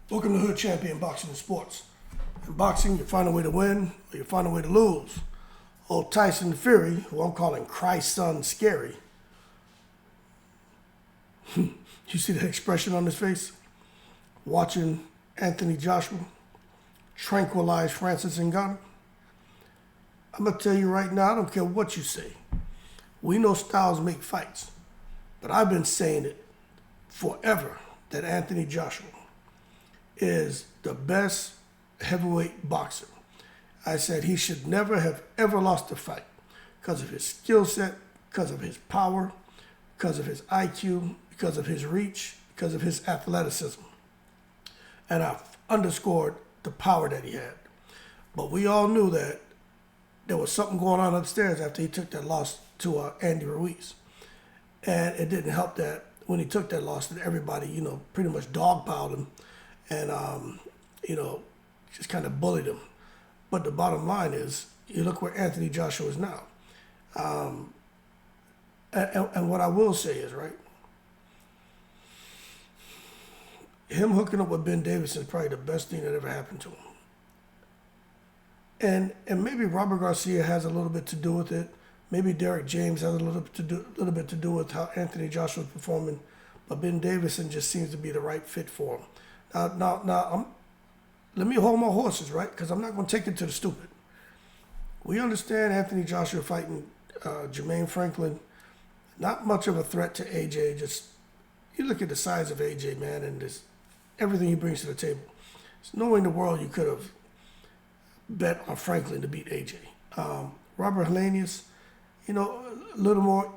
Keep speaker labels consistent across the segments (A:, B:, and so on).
A: Welcome to Hood Champion Boxing and Sports. In boxing, you find a way to win or you find a way to lose. Old Tyson Fury, who I'm calling Christ's son Scary. You see the expression on his face? Watching Anthony Joshua tranquilize Francis Ngannou. I'm going to tell you right now, I don't care what you say. We know styles make fights. But I've been saying it forever that Anthony Joshua is the best heavyweight boxer. I said he should never have ever lost a fight because of his skill set, because of his power, because of his IQ, because of his reach, because of his athleticism. And I've underscored the power that he had. But we all knew that there was something going on upstairs after he took that loss to Andy Ruiz. And it didn't help that when he took that loss that everybody, pretty much dogpiled him and, just kind of bullied him. But the bottom line is, you look where Anthony Joshua is now. And what I will say is, right, him hooking up with Ben Davison is probably the best thing that ever happened to him. And maybe Robert Garcia has a little bit to do with it. Maybe Derek James has a little bit to do with how Anthony Joshua is performing. But Ben Davison just seems to be the right fit for him. Now, let me hold my horses, right? Because I'm not going to take it to the stupid. We understand Anthony Joshua fighting Jermaine Franklin. Not much of a threat to AJ. Just you look at the size of AJ, man, and this everything he brings to the table. There's no way in the world you could have bet on Franklin to beat AJ. Robert Helenius, a little more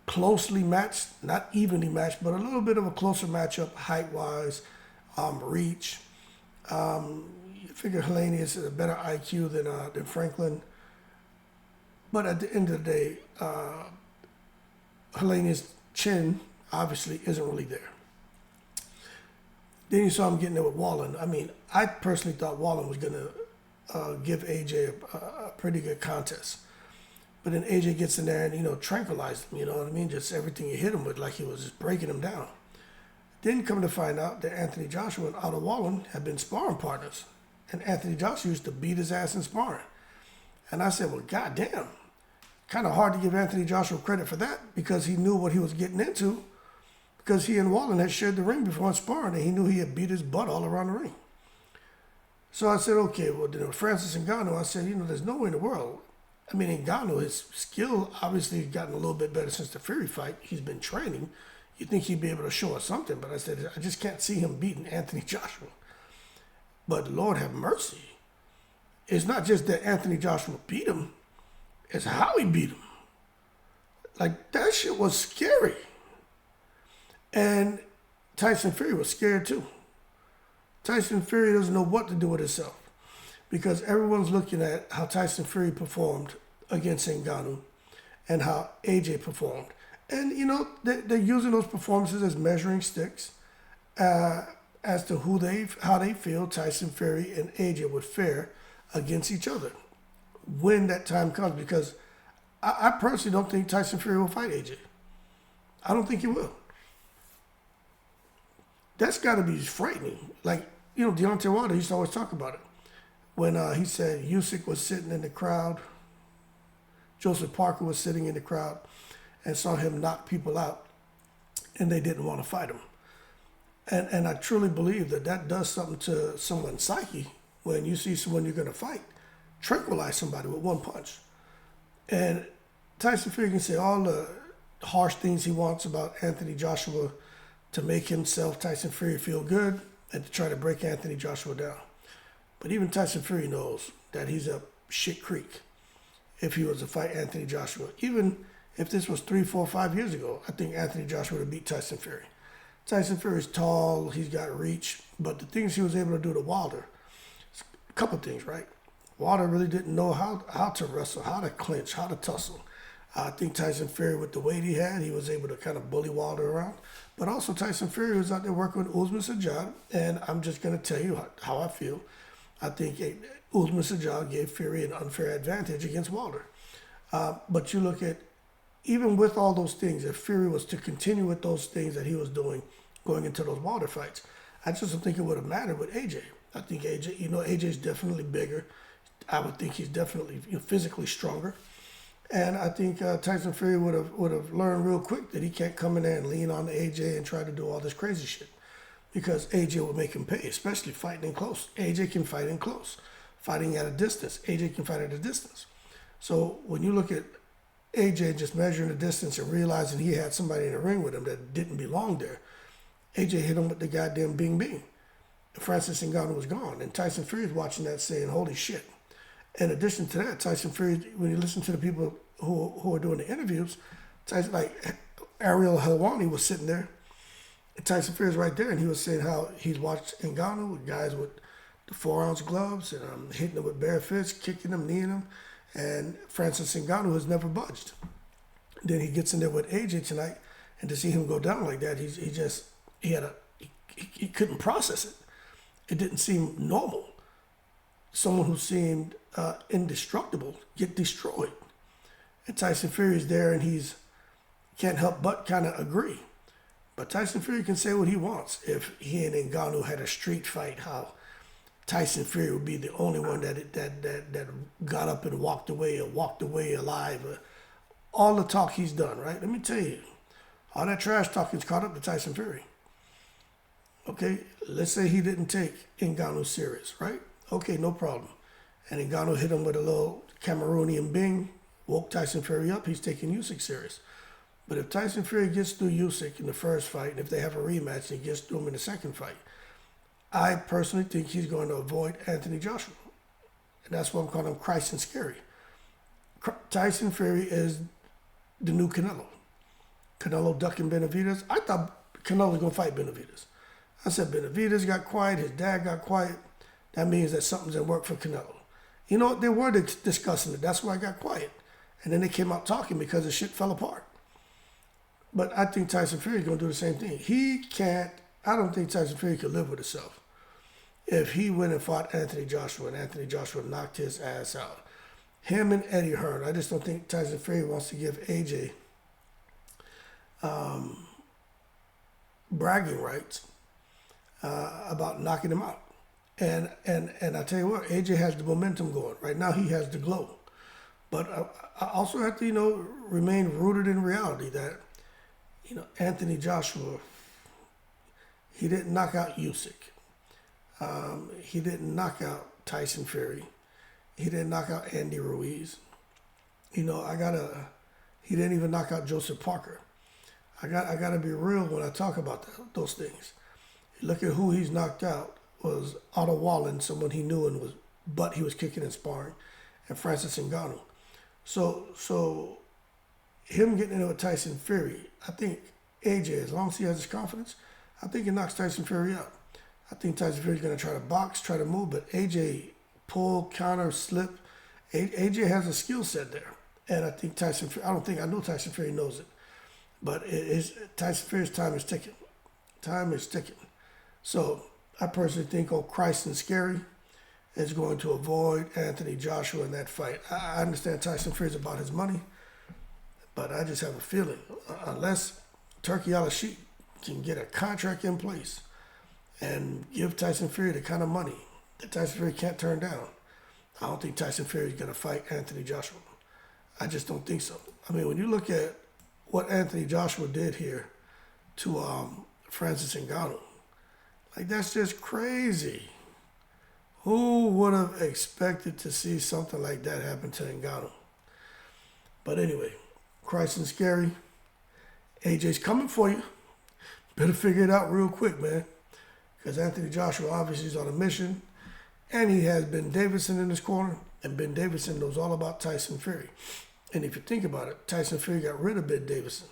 A: closely matched, not evenly matched, but a little bit of a closer matchup height-wise, reach. You figure Helenius is a better IQ than Franklin. But at the end of the day, Helenius' chin obviously isn't really there. Then you saw him getting there with Wallen. I mean, I personally thought Wallen was going to give AJ a pretty good contest. But then AJ gets in there and, tranquilized him, you know what I mean? Just everything he hit him with, like he was just breaking him down. Then come to find out that Anthony Joshua and Otto Wallen had been sparring partners. And Anthony Joshua used to beat his ass in sparring. And I said, well, goddamn. Kind of hard to give Anthony Joshua credit for that because he knew what he was getting into because he and Wallen had shared the ring before in sparring and he knew he had beat his butt all around the ring. So I said, okay, well, then Francis Ngannou, I said, there's no way in the world. I mean, Ngannou, his skill obviously has gotten a little bit better since the Fury fight. He's been training. You'd think he'd be able to show us something, but I said, I just can't see him beating Anthony Joshua. But Lord have mercy. It's not just that Anthony Joshua beat him, it's how he beat him. Like, that shit was scary. And Tyson Fury was scared too. Tyson Fury doesn't know what to do with himself because everyone's looking at how Tyson Fury performed against Ngannou and how AJ performed. And, they're using those performances as measuring sticks as to how they feel Tyson Fury and AJ would fare against each other when that time comes. Because I personally don't think Tyson Fury will fight AJ. I don't think he will. That's got to be frightening. Like, Deontay Wilder used to always talk about it. When he said Usyk was sitting in the crowd, Joseph Parker was sitting in the crowd and saw him knock people out and they didn't want to fight him. And I truly believe that does something to someone's psyche when you see someone you're going to fight, tranquilize somebody with one punch. And Tyson Fury can say all the harsh things he wants about Anthony Joshua to make himself, Tyson Fury, feel good and to try to break Anthony Joshua down. But even Tyson Fury knows that he's up shit creek if he was to fight Anthony Joshua. Even if this was 3, 4, 5 years ago, I think Anthony Joshua would have beat Tyson Fury. Tyson Fury's tall, he's got reach, but the things he was able to do to Wilder, a couple things, right? Wilder really didn't know how to wrestle, how to clinch, how to tussle. I think Tyson Fury, with the weight he had, he was able to kind of bully Wilder around. But also Tyson Fury was out there working with Usman Sajjad, and I'm just going to tell you how I feel. I think Usman Sajjad gave Fury an unfair advantage against Wilder. But you look at, even with all those things, if Fury was to continue with those things that he was doing going into those Wilder fights, I just don't think it would have mattered with AJ. I think AJ, AJ's definitely bigger. I would think he's definitely physically stronger. And I think Tyson Fury would have learned real quick that he can't come in there and lean on AJ and try to do all this crazy shit, because AJ would make him pay, especially fighting in close. AJ can fight in close. Fighting at a distance, AJ can fight at a distance. So when you look at AJ just measuring the distance and realizing he had somebody in the ring with him that didn't belong there, AJ hit him with the goddamn bing bing. And Francis Ngannou was gone. And Tyson Fury is watching that saying, holy shit. In addition to that, Tyson Fury, when you listen to the people who are doing the interviews, Tyson, like Ariel Helwani was sitting there, and Tyson Fury is right there, and he was saying how he's watched Ngannou with guys with the 4-ounce gloves and hitting them with bare fists, kicking them, kneeing them, and Francis Ngannou has never budged. Then he gets in there with AJ tonight, and to see him go down like that, he couldn't process it. It didn't seem normal. Someone who seemed indestructible get destroyed. And Tyson Fury is there, and he's can't help but kind of agree. But Tyson Fury can say what he wants. If he and Ngannou had a street fight, how Tyson Fury would be the only one that got up and walked away, or walked away alive. All the talk he's done, right? Let me tell you, all that trash talking's caught up to Tyson Fury. Okay, let's say he didn't take Ngannou serious, right? Okay, no problem. And Ngannou hit him with a little Cameroonian bing, woke Tyson Fury up. He's taking Usyk serious. But if Tyson Fury gets through Usyk in the first fight, and if they have a rematch and he gets through him in the second fight, I personally think he's going to avoid Anthony Joshua. And that's why I'm calling him Christ and Scary. Tyson Fury is the new Canelo. Canelo ducking Benavidez. I thought Canelo was going to fight Benavidez. I said Benavidez got quiet, his dad got quiet. That means that something's at work for Canelo. You know what? They were discussing it. That's why I got quiet. And then they came out talking because the shit fell apart. But I think Tyson Fury is going to do the same thing. I don't think Tyson Fury could live with himself if he went and fought Anthony Joshua and Anthony Joshua knocked his ass out. Him and Eddie Hearn. I just don't think Tyson Fury wants to give AJ bragging rights about knocking him out. And I tell you what, AJ has the momentum going. Right now he has the glow. But I also have to, remain rooted in reality that, Anthony Joshua, he didn't knock out Usyk. He didn't knock out Tyson Fury. He didn't knock out Andy Ruiz. He didn't even knock out Joseph Parker. I gotta be real when I talk about those things. Look at who he's knocked out. Was Otto Wallen, someone he knew and he was kicking and sparring, and Francis Ngannou. So him getting in with Tyson Fury, I think AJ, as long as he has his confidence, I think it knocks Tyson Fury out. I think Tyson Fury's going to try to box, try to move, but AJ pull, counter, slip. AJ has a skill set there. And I think I know Tyson Fury knows it. But Tyson Fury's time is ticking. Time is ticking. So I personally think Christ and Scary is going to avoid Anthony Joshua in that fight. I understand Tyson Fury's about his money, but I just have a feeling, unless Turkey Al-Sheikh can get a contract in place and give Tyson Fury the kind of money that Tyson Fury can't turn down, I don't think Tyson Fury is going to fight Anthony Joshua. I just don't think so. I mean, when you look at what Anthony Joshua did here to Francis Ngannou, that's just crazy. Who would have expected to see something like that happen to Ngannou? But anyway, Christ and Scary, AJ's coming for you. Better figure it out real quick, man. Because Anthony Joshua obviously is on a mission. And he has Ben Davison in his corner. And Ben Davison knows all about Tyson Fury. And if you think about it, Tyson Fury got rid of Ben Davison.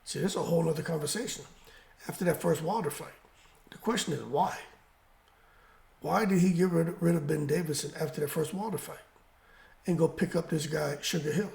A: See, that's a whole other conversation. After that first Wilder fight. The question is why? Why did he get rid of Ben Davison after that first Wilder fight and go pick up this guy, Sugar Hill?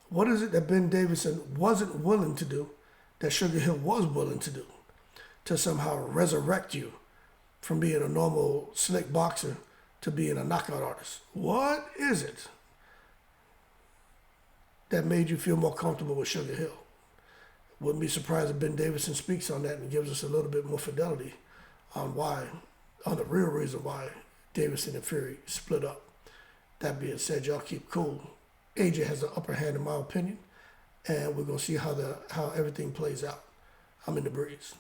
A: What is it that Ben Davison wasn't willing to do that Sugar Hill was willing to do to somehow resurrect you from being a normal slick boxer to being a knockout artist? What is it that made you feel more comfortable with Sugar Hill? Wouldn't be surprised if Ben Davison speaks on that and gives us a little bit more fidelity on the real reason why Davison and Fury split up. That being said, y'all keep cool. AJ has the upper hand in my opinion, and we're gonna see how everything plays out. I'm in the breeze.